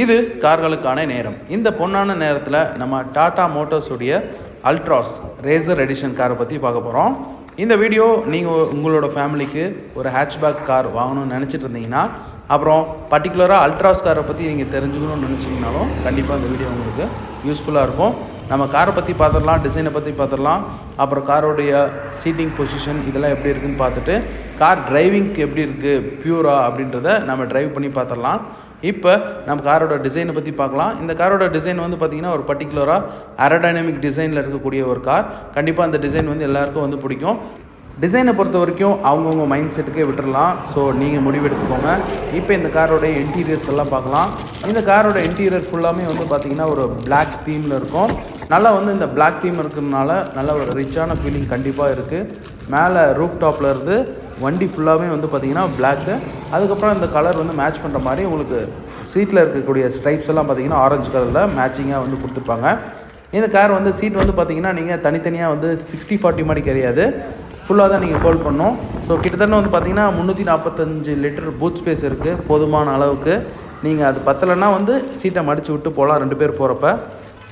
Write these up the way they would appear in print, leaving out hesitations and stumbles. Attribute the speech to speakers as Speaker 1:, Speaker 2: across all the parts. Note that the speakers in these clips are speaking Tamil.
Speaker 1: இது கார்களுக்கான நேரம். இந்த பொன்னான நேரத்தில் நம்ம டாடா மோட்டார்ஸுடைய அல்ட்ராஸ் ரேசர் எடிஷன் காரை பற்றி பார்க்க போகிறோம். இந்த வீடியோ நீங்கள் உங்களோட ஃபேமிலிக்கு ஒரு ஹேட்ச்பேக் கார் வாங்கணும்னு நினச்சிட்டு இருந்தீங்கன்னா, அப்புறம் பர்டிகுலராக அல்ட்ராஸ் காரை பற்றி நீங்கள் தெரிஞ்சுக்கணும்னு நினச்சிங்கனாலும் கண்டிப்பாக இந்த வீடியோ உங்களுக்கு யூஸ்ஃபுல்லாக இருக்கும். நம்ம காரை பற்றி பார்த்துடலாம், டிசைனை பற்றி பார்த்துடலாம், அப்புறம் காரோடைய சீட்டிங் பொசிஷன் இதெல்லாம் எப்படி இருக்குதுன்னு பார்த்துட்டு கார் டிரைவிங்க்கு எப்படி இருக்குது பியூரா அப்படின்றத நம்ம டிரைவ் பண்ணி பார்த்துடலாம். இப்போ நம்ம காரோட டிசைனை பற்றி பார்க்கலாம். இந்த காரோட டிசைன் வந்து பார்த்திங்கன்னா ஒரு பர்டிகுலராக ஏரோடைனமிக் டிசைனில் இருக்கக்கூடிய ஒரு கார். கண்டிப்பாக அந்த டிசைன் வந்து எல்லாருக்கும் வந்து பிடிக்கும். டிசைனை பொறுத்த வரைக்கும் அவங்கவுங்க மைண்ட் செட்டுக்கே விட்டுடலாம். ஸோ நீங்கள் முடிவு எடுத்துக்கோங்க. இப்போ இந்த காரோட இன்டீரியர்ஸ் எல்லாம் பார்க்கலாம். இந்த காரோட இன்டீரியர் ஃபுல்லாமே வந்து பார்த்திங்கன்னா ஒரு பிளாக் தீமில் இருக்கும். நல்லா வந்து இந்த பிளாக் தீம் இருக்கிறதுனால நல்ல ஒரு ரிச்சான ஃபீலிங் கண்டிப்பாக இருக்குது. மேலே ரூஃப் டாப்பில் இருந்து வண்டி ஃபுல்லாகவே வந்து பார்த்திங்கன்னா பிளாக்கு. அதுக்கப்புறம் இந்த கலர் வந்து மேட்ச் பண்ணுற மாதிரி உங்களுக்கு சீட்டில் இருக்கக்கூடிய ஸ்ட்ரைப்ஸ் எல்லாம் பார்த்திங்கன்னா ஆரஞ்சு கலரில் மேட்சிங்காக வந்து கொடுத்துருப்பாங்க. இந்த கார் வந்து சீட் வந்து பார்த்திங்கன்னா நீங்கள் தனித்தனியாக வந்து 60-40 மாதிரி கிடையாது, ஃபுல்லாக தான் நீங்கள் ஃபோல்ட் பண்ணணும். ஸோ கிட்டத்தட்ட வந்து பார்த்திங்கன்னா 345 லிட்டர் பூட் ஸ்பேஸ் இருக்குது. போதுமான அளவுக்கு. நீங்கள் அது பத்தலைன்னா வந்து சீட்டை மடித்து விட்டு போகலாம் 2 பேர் போகிறப்ப.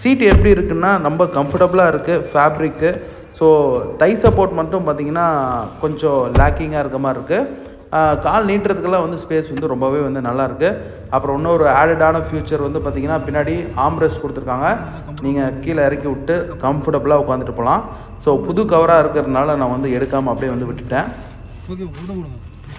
Speaker 1: சீட்டு எப்படி இருக்குன்னா ரொம்ப கம்ஃபர்டபுளாக இருக்குது. ஃபேப்ரிக்கு. ஸோ தை சப்போர்ட் மட்டும் பார்த்திங்கன்னா கொஞ்சம் லேக்கிங்காக இருக்க மாதிரி இருக்குது. கால் நீட்டுறதுக்கெல்லாம் வந்து ஸ்பேஸ் வந்து ரொம்பவே வந்து நல்லாயிருக்கு. அப்புறம் இன்னொரு ஆடடான ஃபியூச்சர் வந்து பார்த்திங்கன்னா பின்னாடி ஆம்ரெஸ்ட் கொடுத்துருக்காங்க. நீங்கள் கீழே இறக்கி விட்டு கம்ஃபர்டபுளாக உட்காந்துட்டு போகலாம். ஸோ புது கவராக இருக்கிறதுனால நான் வந்து எடுக்காமல் அப்படியே வந்து விட்டுட்டேன்.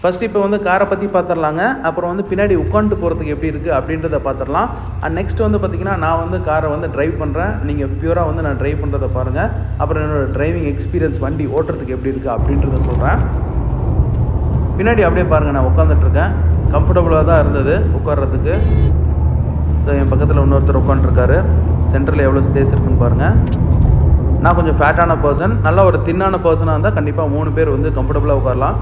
Speaker 1: ஃபஸ்ட்டு இப்போ வந்து காரை பற்றி பார்த்துடலாங்க. அப்புறம் வந்து பின்னாடி உட்காந்துட்டு போகிறதுக்கு எப்படி இருக்குது அப்படின்றத பார்த்துடலாம். அண்ட் நெக்ஸ்ட் வந்து பார்த்திங்கன்னா நான் வந்து காரை வந்து ட்ரைவ் பண்ணுறேன். நீங்கள் பியூராக வந்து நான் ட்ரைவ் பண்ணுறதை பாருங்கள். அப்புறம் என்னோடய டிரைவிங் எக்ஸ்பீரியன்ஸ் வண்டி ஓட்டுறதுக்கு எப்படி இருக்குது அப்படின்றத சொல்கிறேன். பின்னாடி அப்படியே பாருங்கள், நான் உட்காந்துட்ருக்கேன். கம்ஃபர்டபுளாக தான் இருந்தது உட்கார்றதுக்கு. ஸோ என் பக்கத்தில் இன்னொருத்தர் உட்காந்துருக்காரு. சென்டரில் எவ்வளோ ஸ்பேஸ் இருக்குன்னு பாருங்கள். நான் கொஞ்சம் ஃபேட்டான பர்சன். நல்லா ஒரு தின்னான பர்சனாக இருந்தால் கண்டிப்பாக 3 பேர் வந்து கம்ஃபர்டபுளாக உட்காரலாம்.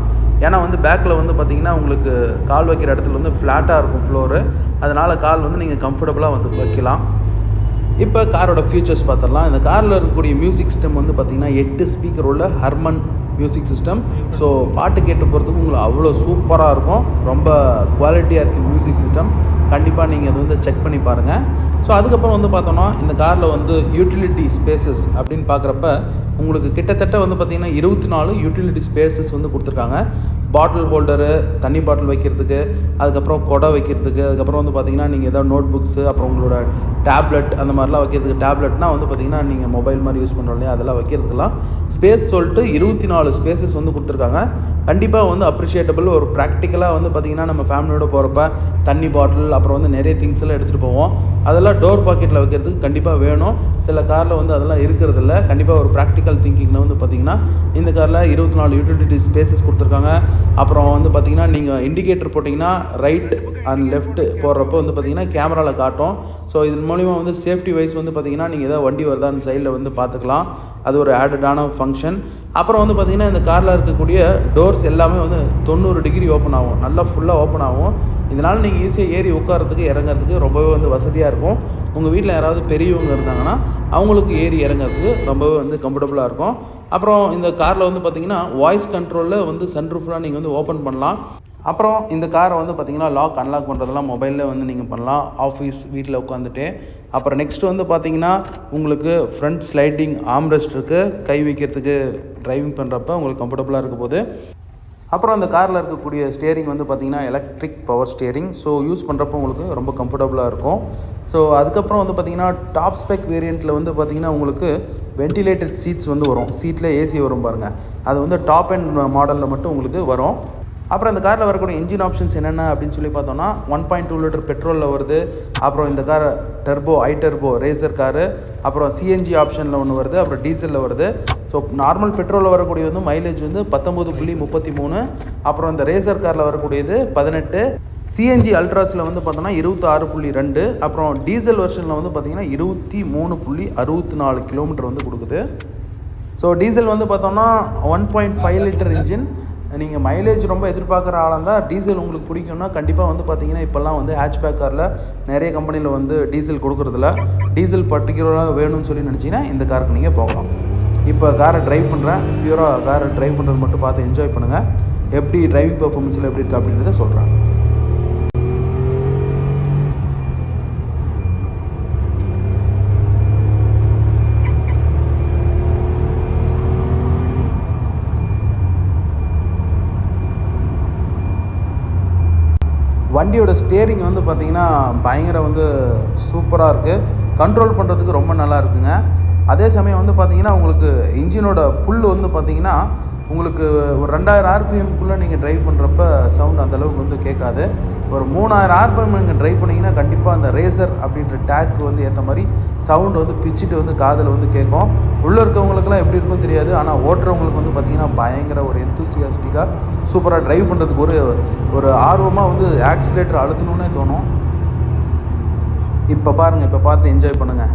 Speaker 1: ஏன்னா வந்து பேக்கில் வந்து பார்த்திங்கன்னா உங்களுக்கு கால் வைக்கிற இடத்துல வந்து ஃப்ளாட்டாக இருக்கும் ஃப்ளோரு. அதனால் கால் வந்து நீங்கள் கம்ஃபர்டபுளாக வந்து வைக்கலாம். இப்போ காரோட ஃபீச்சர்ஸ் பார்த்துடலாம். இந்த காரில் இருக்கக்கூடிய மியூசிக் சிஸ்டம் வந்து பார்த்திங்கன்னா 8 ஸ்பீக்கர் உள்ள ஹர்மன் மியூசிக் சிஸ்டம். ஸோ பாட்டு கேட்டு போகிறதுக்கு உங்களுக்கு அவ்வளோ சூப்பராக இருக்கும். ரொம்ப குவாலிட்டியாக இருக்குது மியூசிக் சிஸ்டம். கண்டிப்பாக நீங்கள் அதை வந்து செக் பண்ணி பாருங்கள். ஸோ அதுக்கப்புறம் வந்து பார்த்தோன்னா இந்த காரில் வந்து யூட்டிலிட்டி ஸ்பேசஸ் அப்படின்னு பார்க்குறப்ப உங்களுக்கு கிட்டத்தட்ட வந்து பார்த்திங்கன்னா 24 யூட்டிலிட்டி ஸ்பேசஸ் வந்து கொடுத்துருக்காங்க. பாட்டில் ஹோல்டரு, தண்ணி பாட்டில் வைக்கிறதுக்கு, அதுக்கப்புறம் கொடை வைக்கிறதுக்கு, அதுக்கப்புறம் வந்து பார்த்திங்கன்னா நீங்கள் ஏதாவது நோட் புக்ஸு, அப்புறம் உங்களோட டேப்லெட் அந்த மாதிரிலாம் வைக்கிறதுக்கு. டேப்லெட்னால் வந்து பார்த்திங்கன்னா நீங்கள் மொபைல் மாதிரி யூஸ் பண்ணுறோம் இல்லையா, அதெல்லாம் வைக்கிறதுக்கெல்லாம் ஸ்பேஸ் சொல்லிட்டு 24 ஸ்பேசஸ் வந்து கொடுத்துருக்காங்க. கண்டிப்பாக வந்து அப்ரிஷியேட்டபிள். ஒரு ப்ராக்டிக்கலாக வந்து பார்த்திங்கன்னா நம்ம ஃபேமிலியோட போகிறப்ப தண்ணி பாட்டில் அப்புறம் வந்து நிறைய திங்ஸ் எல்லாம் எடுத்துகிட்டு போவோம். அதெல்லாம் டோர் பாக்கெட்டில் வைக்கிறதுக்கு கண்டிப்பாக வேணும். சில காரில் வந்து அதெல்லாம் இருக்கிறதில்ல. கண்டிப்பாக ஒரு ப்ராக்டிக்கல் திங்கிங்கில் வந்து பார்த்திங்கன்னா இந்த காரில் 24 யூட்டிலிட்டி ஸ்பேசஸ் கொடுத்துருக்காங்க. அப்புறம் வந்து பார்த்திங்கன்னா நீங்கள் இண்டிகேட்டர் போட்டிங்கன்னா ரைட் அண்ட் லெஃப்ட் போடுறப்போ வந்து பார்த்திங்கன்னா கேமராவில் காட்டும். ஸோ இதன் மூலிமா வந்து சேஃப்டி வைஸ் வந்து பார்த்திங்கன்னா நீங்கள் எதாவது வண்டி வருதான்னு சைடில் வந்து பார்த்துக்கலாம். அது ஒரு ஆடடான ஃபங்க்ஷன். அப்புறம் வந்து பார்த்திங்கன்னா இந்த காரில் இருக்கக்கூடிய டோர்ஸ் எல்லாமே வந்து 90 டிகிரி ஓப்பன் ஆகும். நல்லா ஃபுல்லாக ஓப்பன் ஆகும். இதனால் நீங்கள் ஈஸியாக ஏறி உட்காரத்துக்கு இறங்கிறதுக்கு ரொம்பவே வந்து வசதியாக இருக்கும். உங்கள் வீட்டில் யாராவது பெரியவங்க இருந்தாங்கன்னா அவங்களுக்கு ஏறி இறங்கிறதுக்கு ரொம்பவே வந்து கம்ஃபர்டபுளாக இருக்கும். அப்புறம் இந்த காரில் வந்து பார்த்திங்கன்னா வாய்ஸ் கண்ட்ரோலில் வந்து சன்ரூஃப்லாம் நீங்கள் வந்து ஓப்பன் பண்ணலாம். அப்புறம் இந்த காரை வந்து பார்த்திங்கன்னா லாக் அன்லாக் பண்ணுறதெல்லாம் மொபைலில் வந்து நீங்கள் பண்ணலாம், ஆஃபீஸ் வீட்டில் உட்காந்துட்டு. அப்புறம் நெக்ஸ்ட் வந்து பார்த்திங்கன்னா உங்களுக்கு ஃப்ரண்ட் ஸ்லைடிங் ஆம்ரெஸ்ட் இருக்குது. கை வைக்கிறதுக்கு டிரைவிங் பண்ணுறப்ப உங்களுக்கு கம்ஃபர்டபுளாக இருக்க போது. அப்புறம் அந்த காரில் இருக்கக்கூடிய ஸ்டியரிங் வந்து பார்த்திங்கன்னா electric power steering. So use பண்ணுறப்போ உங்களுக்கு ரொம்ப கம்ஃபர்டபுளாக இருக்கும். ஸோ அதுக்கப்புறம் வந்து பார்த்திங்கன்னா டாப் ஸ்பெக் வேரியண்ட்டில் வந்து பார்த்திங்கன்னா உங்களுக்கு வென்டிலேட்டட் சீட்ஸ் வந்து வரும். சீட்டில் ஏசி வரும் பாருங்கள். அது வந்து டாப் அண்ட் மாடலில் மட்டும் உங்களுக்கு வரும். அப்புறம் இந்த காரில் வரக்கூடிய இன்ஜின் ஆப்ஷன்ஸ் என்னென்ன அப்படின்னு சொல்லி பார்த்தோன்னா 1.2 லிட்டர் பெட்ரோலில் வருது. அப்புறம் இந்த car turbo turbo racer car. அப்புறம் சிஎன்ஜி ஆப்ஷனில் ஒன்று வருது. அப்புறம் டீசலில் வருது. ஸோ நார்மல் பெட்ரோலில் வரக்கூடிய வந்து மைலேஜ் வந்து 19.33. அப்புறம் இந்த ரேசர் காரில் வரக்கூடியது 18. சிஎன்ஜி அல்ட்ராஸில் வந்து பார்த்தோன்னா 26.2. அப்புறம் டீசல் வெர்ஷனில் வந்து பார்த்திங்கன்னா 23.64 கிலோமீட்டர் வந்து கொடுக்குது. ஸோ டீசல் வந்து பார்த்தோன்னா 1.5 லிட்டர் இன்ஜின். நீங்கள் மைலேஜ் ரொம்ப எதிர்பார்க்குற ஆளாக இருந்தால் டீசல் உங்களுக்கு பிடிக்கும்னா கண்டிப்பாக வந்து பார்த்திங்கன்னா இப்போல்லாம் வந்து ஹேட்ச்பேக் காரில் நிறைய கம்பெனியில் வந்து டீசல் கொடுக்குறதில்ல. டீசல் பர்டிகுலராக வேணும்னு சொல்லி நினச்சிங்கன்னா இந்த காருக்கு நீங்கள் போகலாம். இப்போ காரை ட்ரைவ் பண்ணுறேன். பியூராக காரை ட்ரைவ் பண்ணுறது மட்டும் பார்த்து என்ஜாய் பண்ணுங்கள். எப்படி டிரைவிங் பெர்ஃபார்மன்ஸில் எப்படி இருக்குது அப்படின்றத சொல்கிறேன். வண்டியோட ஸ்டேரிங் வந்து பார்த்திங்கன்னா பயங்கர வந்து சூப்பராக இருக்குது. கண்ட்ரோல் பண்ணுறதுக்கு ரொம்ப நல்லா இருக்குங்க. அதே சமயம் வந்து பார்த்திங்கன்னா உங்களுக்கு இன்ஜினோட புல் வந்து பார்த்திங்கன்னா உங்களுக்கு ஒரு 2000 ஆர்பிஎம்குள்ளே நீங்கள் ட்ரைவ் பண்ணுறப்ப சவுண்ட் அந்தளவுக்கு வந்து கேட்காது. ஒரு 3000 ஆர்பிஎம் நீங்கள் ட்ரைவ் பண்ணிங்கன்னா கண்டிப்பாக அந்த ரேசர் அப்படின்ற டேக்கு வந்து ஏற்ற மாதிரி சவுண்டு வந்து பிச்சுட்டு வந்து காதில் வந்து கேட்கும். உள்ளே இருக்கவங்களுக்குலாம் எப்படி இருக்கும் தெரியாது, ஆனால் ஓட்டுறவங்களுக்கு வந்து பார்த்திங்கன்னா பயங்கர ஒரு எந்தூசியாஸ்டிக்காக சூப்பராக ட்ரைவ் பண்ணுறதுக்கு ஒரு ஆர்வமாக வந்து ஆக்சிலேட்டர் அழுத்தணுன்னே தோணும். இப்போ பாருங்கள், இப்போ பார்த்து என்ஜாய் பண்ணுங்கள்.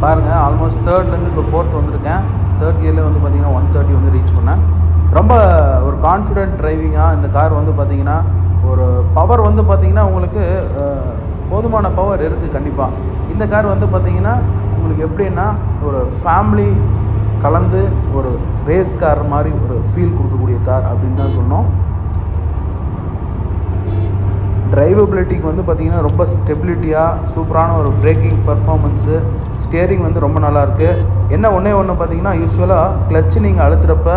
Speaker 1: பாருங்கள், ஆல்மோஸ்ட் தேர்ட்லேருந்து இப்போ 4th வந்திருக்கேன். 3rd கியரில் வந்து பார்த்திங்கன்னா 130 வந்து ரீச் பண்ணேன். ரொம்ப ஒரு கான்ஃபிடென்ட் டிரைவிங்காக இந்த கார் வந்து பார்த்திங்கன்னா ஒரு பவர் வந்து பார்த்திங்கன்னா உங்களுக்கு போதுமான பவர் இருக்குது கண்டிப்பாக. இந்த கார் வந்து பார்த்திங்கன்னா உங்களுக்கு எப்படின்னா ஒரு ஃபேமிலி கலந்து ஒரு ரேஸ் கார் மாதிரி ஒரு ஃபீல் கொடுக்கக்கூடிய கார் அப்படின்னு தான் சொன்னோம். டிரைவபிலிட்டிக்கு வந்து பார்த்திங்கன்னா ரொம்ப ஸ்டெபிலிட்டியாக சூப்பரான ஒரு பிரேக்கிங் பர்ஃபார்மன்ஸு, ஸ்டியரிங் வந்து ரொம்ப நல்லாயிருக்கு. என்ன ஒன்று பார்த்திங்கன்னா யூஸ்வலாக கிளச்சு நீங்கள் அழுத்துறப்ப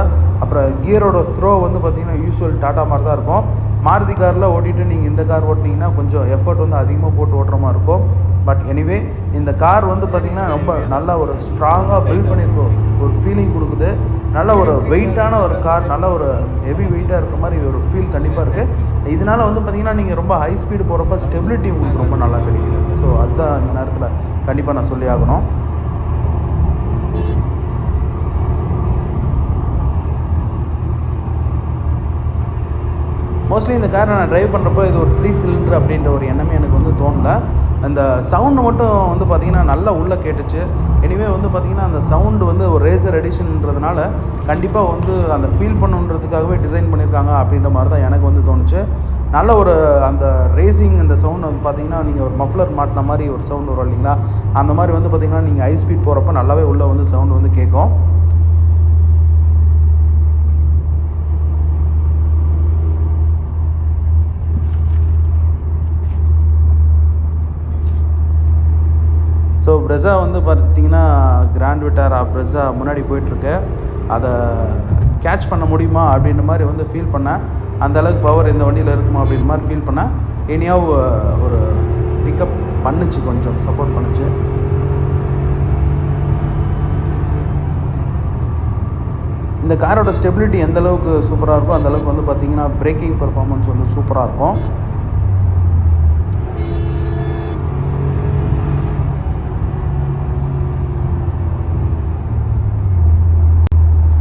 Speaker 1: அப்புறம் கியரோட த்ரோ வந்து பார்த்திங்கன்னா யூஸ்வல் டாட்டா மாதிரி தான் இருக்கும். மாருதி காரில் ஓட்டிகிட்டு நீங்கள் இந்த கார் ஓட்டினீங்கன்னா கொஞ்சம் எஃபர்ட் வந்து அதிகமாக போட்டு ஓட்டுற மாதிரி இருக்கும். பட் எனிவே இந்த கார் வந்து பார்த்திங்கன்னா ரொம்ப நல்லா ஒரு ஸ்ட்ராங்காக பில்ட் பண்ணியிருக்கோம், ஒரு ஃபீலிங் கொடுக்குது. நல்ல ஒரு வெயிட்டான ஒரு கார், நல்ல ஒரு ஹெவி வெயிட்டாக இருக்க மாதிரி ஒரு ஃபீல் கண்டிப்பாக இருக்குது. இதனால் வந்து பார்த்திங்கன்னா நீங்கள் ரொம்ப ஹை ஸ்பீடு போகிறப்ப ஸ்டெபிலிட்டி உங்களுக்கு ரொம்ப நல்லா கிடைக்குது. ஸோ அதுதான் இந்த நேரத்தில் கண்டிப்பாக நான் சொல்லி ஆகணும். மோஸ்ட்லி இந்த காரை நான் ட்ரைவ் பண்ணுறப்போ இது ஒரு 3 சிலிண்டர் அப்படின்ற ஒரு எண்ணமே எனக்கு வந்து தோணலை. அந்த சவுண்டு மட்டும் வந்து பார்த்திங்கன்னா நல்லா உள்ளே கேட்டுச்சு. எனிவே வந்து பார்த்திங்கன்னா அந்த சவுண்டு வந்து ஒரு ரேசர் எடிஷன்ன்றதுனால கண்டிப்பாக வந்து அந்த ஃபீல் பண்ணுன்றதுக்காகவே டிசைன் பண்ணியிருக்காங்க அப்படின்ற மாதிரி தான் எனக்கு வந்து தோணுச்சு. நல்ல ஒரு அந்த ரேசிங் அந்த சவுண்டு வந்து பார்த்திங்கன்னா நீங்கள் ஒரு மஃப்ளர் மாட்டின மாதிரி ஒரு சவுண்டு வரும் இல்லைங்களா, அந்த மாதிரி வந்து பார்த்திங்கன்னா நீங்கள் ஹை ஸ்பீட் போகிறப்ப நல்லாவே உள்ளே வந்து சவுண்டு வந்து கேட்கும். ஸோ ப்ரெஸா வந்து பார்த்திங்கன்னா கிராண்ட் விட்டாரா ப்ரெஸா முன்னாடி போயிட்டுருக்கு. அதை கேட்ச் பண்ண முடியுமா அப்படின்ற மாதிரி வந்து ஃபீல் பண்ணேன். அந்தளவுக்கு பவர் இந்த வண்டியில் இருக்குமா அப்படின்ற மாதிரி ஃபீல் பண்ணேன். இனியாவது ஒரு பிக்கப் பண்ணுச்சு, கொஞ்சம் சப்போர்ட் பண்ணுச்சு. இந்த காரோட ஸ்டெபிலிட்டி எந்தளவுக்கு சூப்பராக இருக்கும் அந்தளவுக்கு வந்து பார்த்திங்கன்னா பிரேக்கிங் பர்ஃபார்மன்ஸ் வந்து சூப்பராக இருக்கும்.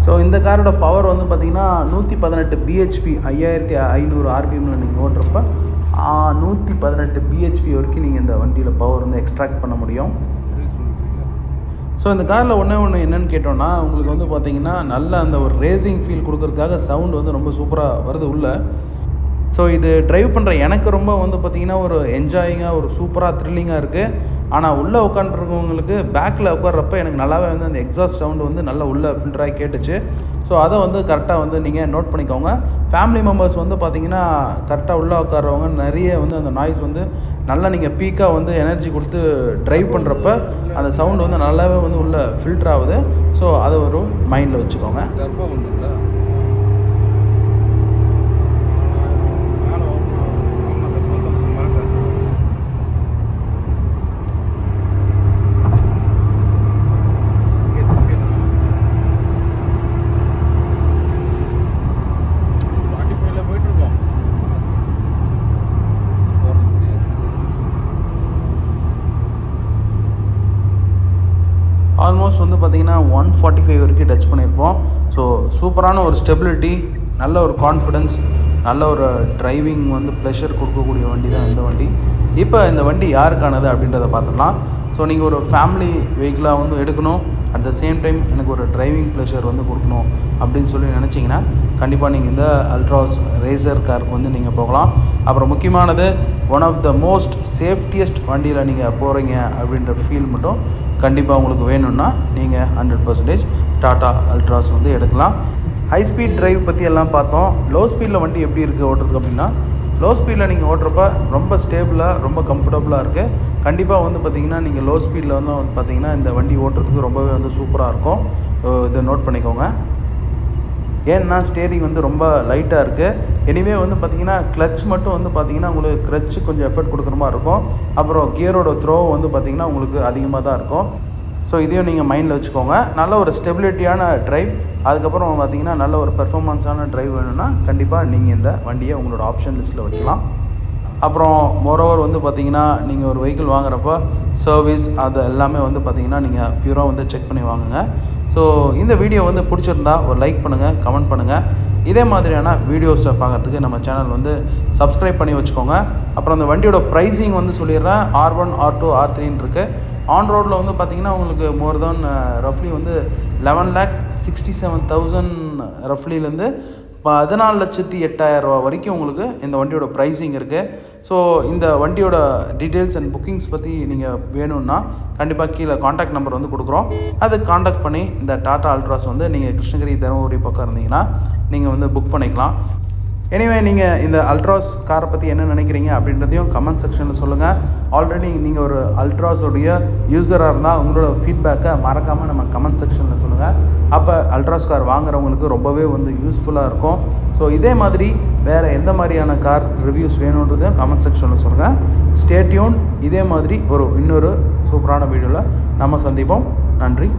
Speaker 1: ஸோ இந்த காரோட பவர் வந்து பார்த்திங்கன்னா 118 பிஹெச்பி, 5500 ஆர்பிஎம்மில் நீங்கள் ஓட்டுறப்ப 118 பிஹெச்பி வரைக்கும் நீங்கள் இந்த வண்டியில் பவர் வந்து எக்ஸ்ட்ராக்ட் பண்ண முடியும். ஸோ இந்த காரில் ஒன்று என்னென்னு கேட்டோன்னா உங்களுக்கு வந்து பார்த்திங்கன்னா நல்ல அந்த ஒரு ரேசிங் ஃபீல் கொடுக்கறதுக்காக சவுண்டு வந்து ரொம்ப சூப்பராக வருது உள்ளே. ஸோ இது ட்ரைவ் பண்ணுற எனக்கு ரொம்ப வந்து பார்த்திங்கன்னா ஒரு என்ஜாயிங்காக ஒரு சூப்பராக த்ரில்லிங்காக இருக்குது. ஆனால் உள்ளே உட்காந்துருக்கவங்களுக்கு பேக்கில் உட்கார்றப்ப எனக்கு நல்லாவே வந்து அந்த எக்ஸாஸ்ட் சவுண்டு வந்து நல்லா உள்ளே ஃபில்டராகி கேட்டுச்சு. ஸோ அதை வந்து கரெக்டாக வந்து நீங்கள் நோட் பண்ணிக்கோங்க. ஃபேமிலி மெம்பர்ஸ் வந்து பார்த்திங்கன்னா கரெக்டாக உள்ளே உட்கார்றவங்க நிறைய வந்து அந்த நாய்ஸ் வந்து நல்லா நீங்கள் பீக்காக வந்து எனர்ஜி கொடுத்து ட்ரைவ் பண்ணுறப்ப அந்த சவுண்டு வந்து நல்லாவே வந்து உள்ளே ஃபில்டர் ஆகுது. ஸோ அதை ஒரு மைண்டில் வச்சுக்கோங்க. ஆல்மோஸ்ட் வந்து பார்த்திங்கன்னா 145 வரைக்கும் டச் பண்ணியிருப்போம். ஸோ சூப்பரான ஒரு ஸ்டெபிலிட்டி, நல்ல ஒரு கான்ஃபிடென்ஸ், நல்ல ஒரு டிரைவிங் வந்து ப்ளஷர் கொடுக்கக்கூடிய வண்டி தான் இந்த வண்டி. இப்போ இந்த வண்டி யாருக்கானது அப்படின்றத பார்த்துக்கலாம். ஸோ நீங்கள் ஒரு ஃபேமிலி வெஹிக்கிளாக வந்து எடுக்கணும், அட் த சேம் டைம் எனக்கு ஒரு டிரைவிங் ப்ளஷர் வந்து கொடுக்கணும் அப்படின்னு சொல்லி நினச்சிங்கன்னா கண்டிப்பாக நீங்கள் இந்த அல்ட்ராஸ் ரேசர் காருக்கு வந்து நீங்கள் போகலாம். அப்புறம் முக்கியமானது one of the most safetiest வண்டியில் நீங்கள் போகிறீங்க அப்படின்ற ஃபீல் மட்டும் கண்டிப்பாக உங்களுக்கு வேணும்னா நீங்கள் 100% டாட்டா அல்ட்ராஸ் வந்து எடுக்கலாம். ஹை ஸ்பீட் டிரைவ் பற்றி எல்லாம் பார்த்தோம். லோ ஸ்பீடில் வண்டி எப்படி இருக்குது ஓட்டுறதுக்கு அப்படின்னா, லோ ஸ்பீடில் நீங்கள் ஓட்டுறப்ப ரொம்ப ஸ்டேபிளாக ரொம்ப கம்ஃபர்டபுளாக இருக்குது. கண்டிப்பாக வந்து பார்த்திங்கன்னா நீங்கள் லோ ஸ்பீடில் வந்து பார்த்திங்கன்னா இந்த வண்டி ஓட்டுறதுக்கு ரொம்பவே வந்து சூப்பராக இருக்கும். இதை நோட் பண்ணிக்கோங்க. ஏன்னா ஸ்டேரிங் வந்து ரொம்ப லைட்டாக இருக்குது. எனிவே வந்து பார்த்திங்கன்னா கிளச் மட்டும் வந்து பார்த்திங்கன்னா உங்களுக்கு கிளச் கொஞ்சம் எஃபர்ட் கொடுக்குற மாதிரி இருக்கும். அப்புறம் கியரோட த்ரோ வந்து பார்த்திங்கன்னா உங்களுக்கு அதிகமாக தான் இருக்கும். ஸோ இதையும் நீங்கள் மைண்டில் வச்சுக்கோங்க. நல்ல ஒரு ஸ்டெபிலிட்டியான ட்ரைவ், அதுக்கப்புறம் பார்த்திங்கன்னா நல்ல ஒரு பெர்ஃபார்மன்ஸான ட்ரைவ் வேணும்னா கண்டிப்பாக நீங்கள் இந்த வண்டியை உங்களோட ஆப்ஷன் லிஸ்ட்டில் வைக்கலாம். அப்புறம் மோரோவர் வந்து பார்த்திங்கன்னா நீங்கள் ஒரு வெஹிக்கிள் வாங்குறப்போ சர்வீஸ் அது எல்லாமே வந்து பார்த்திங்கன்னா நீங்கள் பியூராக வந்து செக் பண்ணி வாங்குங்க. ஸோ இந்த வீடியோ வந்து பிடிச்சிருந்தா ஒரு லைக் பண்ணுங்கள், கமெண்ட் பண்ணுங்கள். இதே மாதிரியான வீடியோஸை பார்க்குறதுக்கு நம்ம சேனல் வந்து சப்ஸ்கிரைப் பண்ணி வச்சுக்கோங்க. அப்புறம் அந்த வண்டியோட ப்ரைஸிங் வந்து சொல்லிடுறேன். R1, R2, R3 இருக்குது. ஆன் ரோடில் வந்து பார்த்திங்கன்னா உங்களுக்கு மோர் தென் ரஃப்லி வந்து 11,67,000 ரஃப்லிலேருந்து 14,08,000 வரைக்கும் உங்களுக்கு இந்த வண்டியோட ப்ரைஸிங் இருக்குது. ஸோ இந்த வண்டியோட டீட்டெயில்ஸ் அண்ட் புக்கிங்ஸ் பற்றி நீங்கள் வேணும்னா கண்டிப்பாக கீழே காண்டாக்ட் நம்பர் வந்து கொடுக்குறோம். அது காண்டாக்ட் பண்ணி இந்த டாடா அல்ட்ராஸ் வந்து நீங்கள் கிருஷ்ணகிரி தருமபுரி பக்கம் இருந்தீங்கன்னா நீங்கள் வந்து புக் பண்ணிக்கலாம். எனிவே நீங்கள் இந்த அல்ட்ராஸ் காரை பற்றி என்ன நினைக்கிறீங்க அப்படின்றதையும் கமெண்ட் செக்ஷனில் சொல்லுங்கள். ஆல்ரெடி நீங்கள் ஒரு அல்ட்ராஸோடைய யூஸராக இருந்தால் உங்களோட ஃபீட்பேக்கை மறக்காமல் நம்ம கமெண்ட் செக்ஷனில் சொல்லுங்கள். அப்போ அல்ட்ராஸ் கார் வாங்குறவங்களுக்கு ரொம்பவே வந்து யூஸ்ஃபுல்லாக இருக்கும். ஸோ இதே மாதிரி வேறு எந்த மாதிரியான கார் ரிவ்யூஸ் வேணுன்றதையும் கமெண்ட் செக்ஷனில் சொல்லுங்கள். Stay tune. இதே மாதிரி இன்னொரு சூப்பரான வீடியோவில் நம்ம சந்திப்போம். நன்றி.